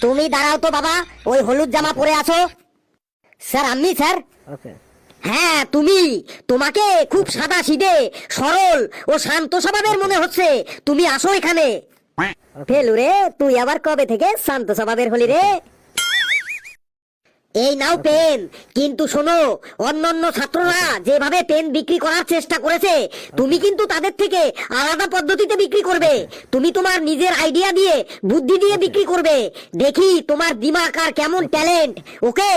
তুমি দাঁড়াও তো বাবা, ওই হলুদ জামা পরে আছো। স্যার আমি স্যার। হ্যাঁ তুমি, তোমাকে খুব সাদা সিধে সরল ও শান্ত স্বভাবের মনে হচ্ছে। তুমি আসো এখানে। ফেলু রে, তুই আবার কবে থেকে শান্ত স্বভাবের হলি রে? এই নাও পেন। কিন্তু শোনো, অন্যান্য ছাত্ররা যেভাবে পেন বিক্রি করার চেষ্টা করেছে, তুমি কিন্তু তাদের থেকে আলাদা পদ্ধতিতে বিক্রি করবে। তুমি তোমার নিজের আইডিয়া দিয়ে, বুদ্ধি দিয়ে বিক্রি করবে। দেখি তোমার দিমাগ আর কেমন ট্যালেন্ট। ওকে?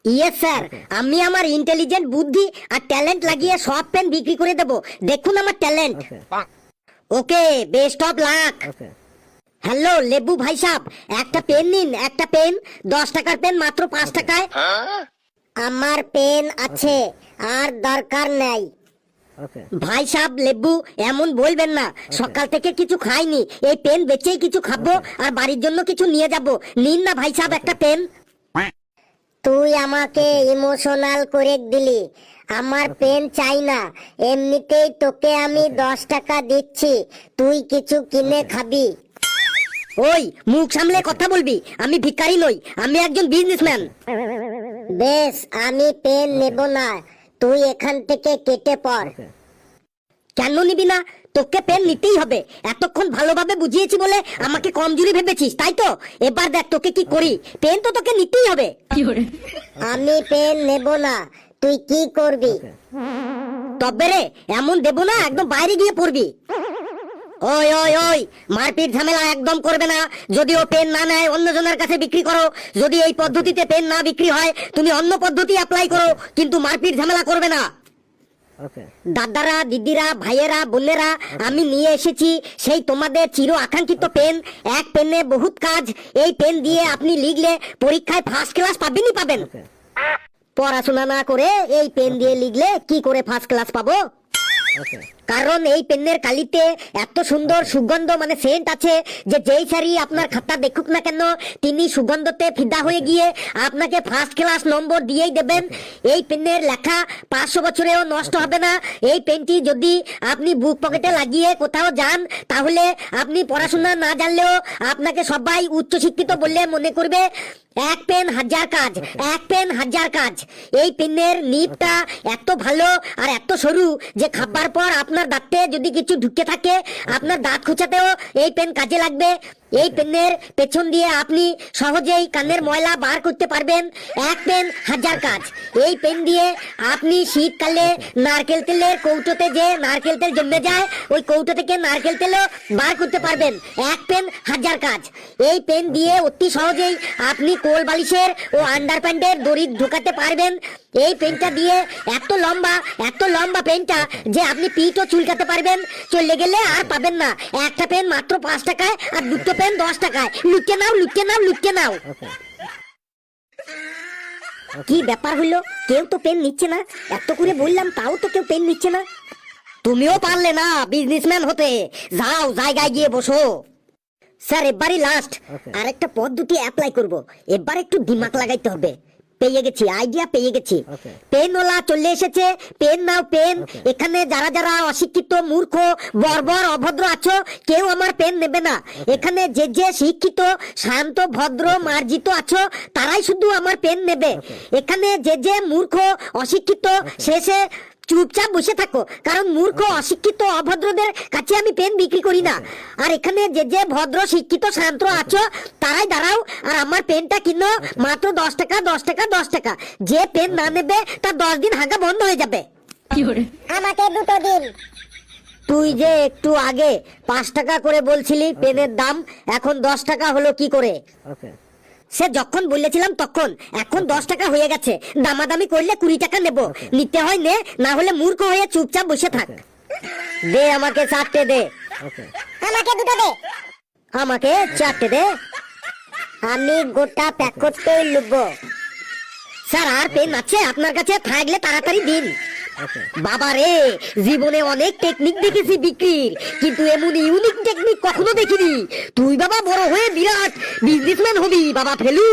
ইয়েস স্যার, আমি আমার ইন্টেলিজেন্ট বুদ্ধি আর ট্যালেন্ট লাগিয়ে সব পেন বিক্রি করে দেব। দেখুন আমার talent. Okay, best of luck. Hello লেবু ভাই সাহেব, একটা পেন নিন। একটা পেন 10 টাকার পেন মাত্র 5 টাকায়। আমার পেন আছে, আর দরকার নাই। ভাই সাহেব লেবু, এমন বলবেন না। সকাল থেকে কিছু খাইনি, এই পেন বেচেই কিছু খাবো আর বাড়ির জন্য কিছু নিয়ে যাব। নিন না ভাই সাহেব একটা পেন। তুই আমাকে ইমোশনাল করে দিলি। আমার পেন চাই না, এমনিতেই তোকে আমি 10 টাকা দিচ্ছি, তুই কিছু কিনে খাবি। ওই মুখ সামলে কথা বলবি, আমি ভিখারি নই, আমি একজন বিজনেসম্যান। বেশ, আমি পেন নেব না, তুই এখান থেকে কেটে পড়। কেন নিবি না? তোকে পেন নিতেই হবে। এতক্ষণ ভালোভাবে বুঝিয়েছি বলে আমাকে কমজোরি ভেবেছিস, তাই তো? এবার দেখ তোকে কি করি। পেন তো তোকে নিতেই হবে। আমি পেন নেব না, তুই কি করবি? তবে রে, এমন দেব না, একদম বাইরে গিয়ে পড়বি। ওই ওই ওই, মারপিট ঝামেলা একদম করবে না। যদি ও পেন না নেয়, অন্য জনের কাছে বিক্রি করো। যদি এই পদ্ধতিতে পেন না বিক্রি হয়, তুমি অন্য পদ্ধতি অ্যাপ্লাই করো, কিন্তু মারপিট ঝামেলা করবে না। দাদারা, দিদিরা, ভাইয়েরা, বোনেরা, আমি নিয়ে এসেছি সেই তোমাদের চির আকাঙ্ক্ষিত পেন। এক পেনে বহুত কাজ। এই পেন দিয়ে আপনি লিখলে পরীক্ষায় ফার্স্ট ক্লাস পাবেনই পাবেন। পড়াশোনা না করে এই পেন দিয়ে লিখলে কি করে ফার্স্ট ক্লাস পাবো? কারণ এই পেনের কালিতে এত সুন্দর সুগন্ধ, মানে সেন্ট আছে, যে যেই স্যারই আপনার খাতা দেখুক না কেন, তিনি সুগন্ধতে ফিদা হয়ে গিয়ে আপনাকে ফার্স্ট ক্লাস নম্বর দিয়েই দেবেন। এই পেনের লেখা 500 বছরেও নষ্ট হবে না। এই পেনটি যদি আপনি বুক পকেটে লাগিয়ে কোথাও যান, তাহলে আপনি পড়াশোনা না জানলেও আপনাকে সবাই উচ্চ শিক্ষিত বললে মনে করবে। এক পেন হাজার কাজ, এক পেন হাজার কাজ। এই পেনের নিবটা এত ভালো আর এত সরু যে খাবার পর আপনার দাঁতে যদি কিছু ঢুকে থাকে, আপনার দাঁত খোঁচাতেও এই পেন কাজে লাগবে। এই পেনের পেছন দিয়ে আপনি সহজেই কানের ময়লা বার করতে পারবেন। এক পেন হাজার কাজ। এই পেন দিয়ে আপনি শীতকালে নারকেল তেলের কৌটোতে যে নারকেল তেল জমে যায়, ওই কৌটো থেকে নারকেল তেলও বার করতে পারবেন। এক পেন হাজার কাজ। এই পেন দিয়ে অতি সহজেই আপনি কোল বালিশের ও আন্ডারপ্যান্টের দড়ি ঢোকাতে পারবেন। এই পেনটা দিয়ে এত লম্বা পেনটা যে আপনি পিঠও চুলকাতে পারবেন। চলে গেলে আর পাবেন না। একটা পেন মাত্র 5 টাকায়, আর দুটো পেন 10 টাকায়। লুটে নাও, লুটে নাও, লুটে নাও। কি ব্যাপার হলো? কেউ তো পেন নিচ্ছে না। এত করে বললাম, তাও তো কেউ পেন নিচ্ছে না। তুমিও পারলে না বিজনেসম্যান হতে? যাও জায়গায় গিয়ে বসো। স্যার এবারই লাস্ট, আরেকটা পদ্ধতি অ্যাপ্লাই করব। এবার একটু দিমাগ লাগাইতে হবে। পেয়ে গেছি, আইডিয়া পেয়ে গেছি। পেন ওলা চলে এসেছে। পেন নাও পেন। এখানে যারা যারা অশিক্ষিত, মূর্খ, বর্বর, অভদ্র আছো, কেউ আমার পেন নেবে না। এখানে যে যে শিক্ষিত, শান্ত, ভদ্র, মার্জিত আছো, তারাই শুধু আমার পেন নেবে। এখানে যে যে মূর্খ, অশিক্ষিত, শেষে চুপচাপ বসে থাকো, কারণ মূর্খ, অশিক্ষিত, অভদ্রদের কাছে আমি পেন বিক্রি করি না। আর এখানে যে যে ভদ্র, শিক্ষিত, শান্ত আছো, তারাই দাঁড়াও আর আমার পেনটা কিনো। মাত্র 10 টাকা, 10 টাকা, 10 টাকা। যে পেন না নেবে তার 10 দিন হাগা বন্ধ হয়ে যাবে। আমাকে দুটো দিন। তুই যে একটু আগে 5 টাকা করে বলছিলি পেনের দাম, এখন 10 টাকা হলো কি করে? সে যখন বলেছিলাম তখন, এখন 10 টাকা হয়ে গেছে। দামাদামি করলে 20 টাকা নেব। নিতে হয় নে, না হলে মূর্খ হয়ে চুপচাপ বসে থাক। দে আমাকে 4টে দে। আমাকে দুটো দে। আমাকে 4টে দে। আমি গোটা প্যাকেটটাই নেব। স্যার আর পেন আছে আপনার কাছে? থাকলে তাড়াতাড়ি দিন। বাবা রে, জীবনে অনেক টেকনিক দেখেছি বিক্রির, কিন্তু এমন ইউনিক টেকনিক কখনো দেখিনি। তুই বাবা বড় হয়ে বিরাট বিজনেসম্যান হবি বাবা ফেলু।